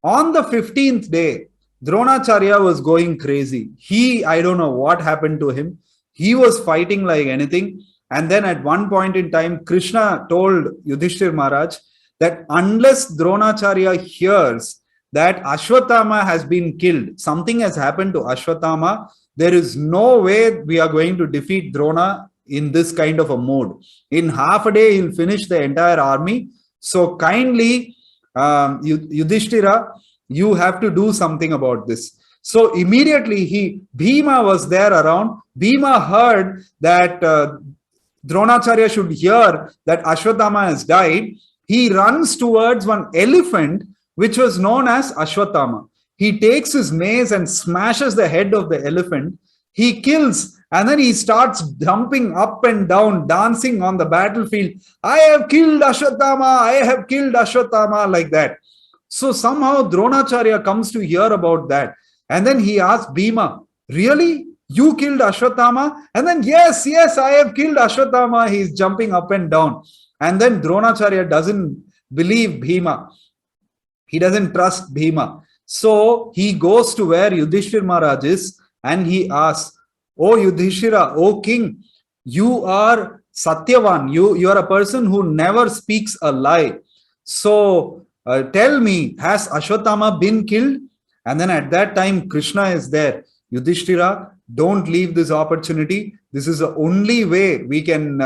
On the 15th day, Dronacharya was going crazy. I don't know what happened to him. He was fighting like anything. And then at one point in time, Krishna told Yudhishthir Maharaj that unless Dronacharya hears that Ashwatthama has been killed, something has happened to Ashwatthama, there is no way we are going to defeat Drona in this kind of a mode. In half a day, he'll finish the entire army. So kindly, Yudhishthira, you have to do something about this. So immediately Bhima was there around. Bhima heard that Dronacharya should hear that Ashwatthama has died. He runs towards one elephant, which was known as Ashwatthama. He takes his mace and smashes the head of the elephant. He kills, and then he starts jumping up and down, dancing on the battlefield. I have killed Ashwatthama, I have killed Ashwatthama, like that. So somehow Dronacharya comes to hear about that. And then he asks Bhima, really? You killed Ashwatthama? And then, yes, I have killed Ashwatthama. He's jumping up and down. And then Dronacharya doesn't believe Bhima. He doesn't trust Bhima. So he goes to where Yudhishthir Maharaj is and he asks, "Oh Yudhishthira, oh king, you are Satyavan. You are a person who never speaks a lie. So tell me, has Ashwatthama been killed?" And then at that time, Krishna is there. Yudhishthira, don't leave this opportunity. This is the only way we can,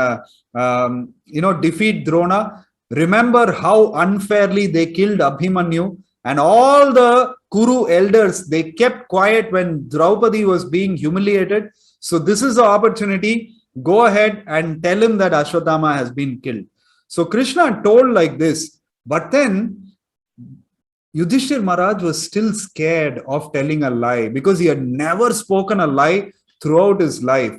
defeat Drona. Remember how unfairly they killed Abhimanyu, and all the Kuru elders, they kept quiet when Draupadi was being humiliated. So this is the opportunity. Go ahead and tell him that Ashwatthama has been killed. So Krishna told like this, but then Yudhishthir Maharaj was still scared of telling a lie because he had never spoken a lie throughout his life.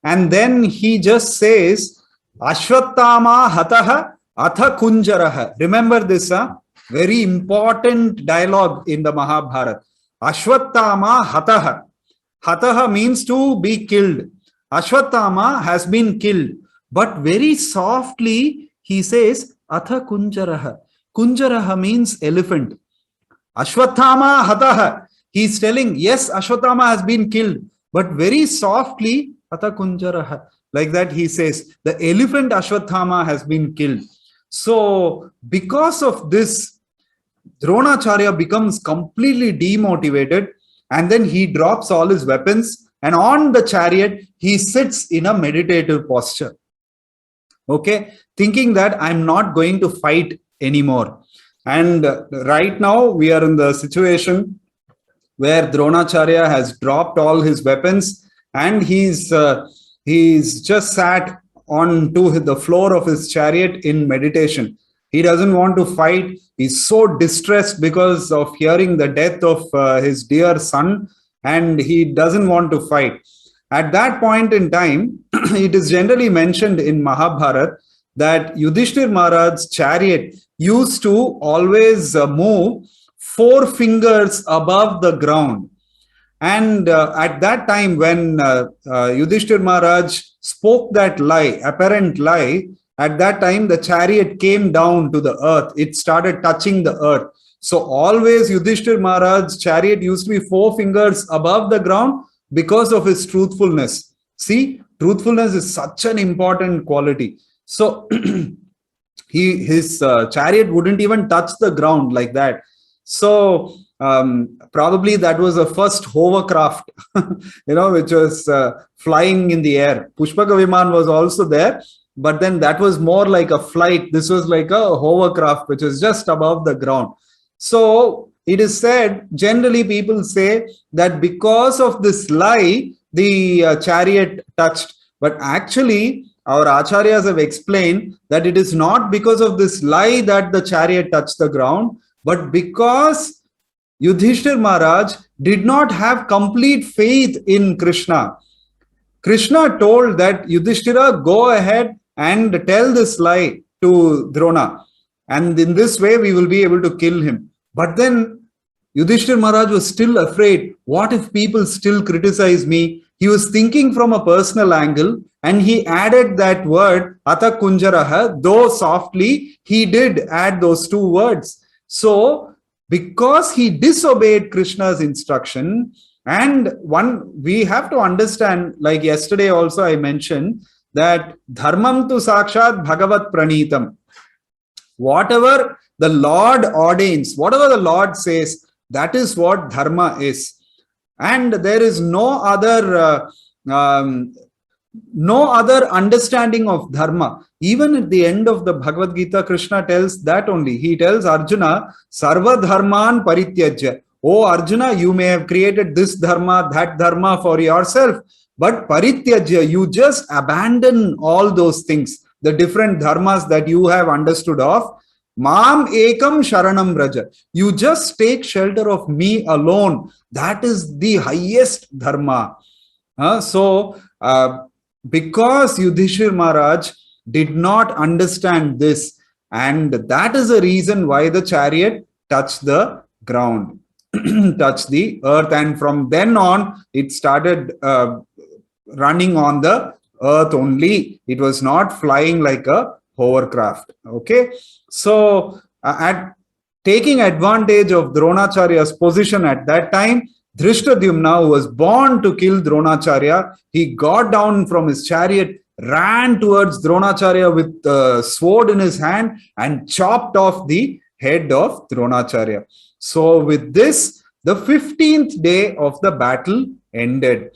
And then he just says, Ashwatthama hataha atha kunjaraha. Remember this, very important dialogue in the Mahabharata. Ashwatthama hataha. Hataha means to be killed. Ashwatthama has been killed. But very softly he says, atha kunjaraha. Kunjaraha means elephant. Ashwatthama hataha. He's telling, yes, Ashwatthama has been killed. But very softly, atha kunjaraha. Like that he says, the elephant Ashwatthama has been killed. So because of this, Dronacharya becomes completely demotivated, and then he drops all his weapons, and on the chariot, he sits in a meditative posture. Okay, thinking that I'm not going to fight anymore. And right now we are in the situation where Dronacharya has dropped all his weapons, and he's just sat onto the floor of his chariot in meditation. He doesn't want to fight. He's so distressed because of hearing the death of his dear son, and he doesn't want to fight. At that point in time, it is generally mentioned in Mahabharata that Yudhishthir Maharaj's chariot used to always move 4 fingers above the ground. And at that time, when Yudhishthir Maharaj spoke that lie, apparent lie, at that time the chariot came down to the earth. It started touching the earth. So always Yudhishthir Maharaj's chariot used to be 4 fingers above the ground because of his truthfulness. See, truthfulness is such an important quality. So his chariot wouldn't even touch the ground like that. So probably that was the first hovercraft, which was flying in the air. Pushpaka Viman was also there, but then that was more like a flight. This was like a hovercraft, which is just above the ground. So it is said, generally people say that because of this lie, the chariot touched. But actually, our acharyas have explained that it is not because of this lie that the chariot touched the ground, but because Yudhishthir Maharaj did not have complete faith in Krishna. Krishna told that Yudhishthira, go ahead and tell this lie to Drona, and in this way we will be able to kill him. But then Yudhishthir Maharaj was still afraid. What if people still criticize me? He was thinking from a personal angle, and he added that word Atha Kunjaraha, though softly, he did add those 2 words. So because he disobeyed Krishna's instruction. And we have to understand, like yesterday also I mentioned, that dharmaṁ tu sākṣād bhagavat-praṇītaṁ. Whatever the Lord ordains, whatever the Lord says, that is what dharma is. And there is no other understanding of dharma. Even at the end of the Bhagavad Gita, Krishna tells that only. He tells Arjuna, sarva dharman parityajya. Oh Arjuna, you may have created this dharma, that dharma for yourself, but parityajya, you just abandon all those things, the different dharmas that you have understood of. Mam ekam sharanam braja. You just take shelter of me alone. That is the highest dharma. Because Yudhishthira Maharaj did not understand this, and that is the reason why the chariot touched the ground, touched the earth, and from then on it started running on the earth only. It was not flying like a hovercraft. Okay, so at taking advantage of Dronacharya's position at that time, Dhrishtadyumna, who was born to kill Dronacharya, he got down from his chariot, ran towards Dronacharya with the sword in his hand and chopped off the head of Dronacharya. So with this, the 15th day of the battle ended.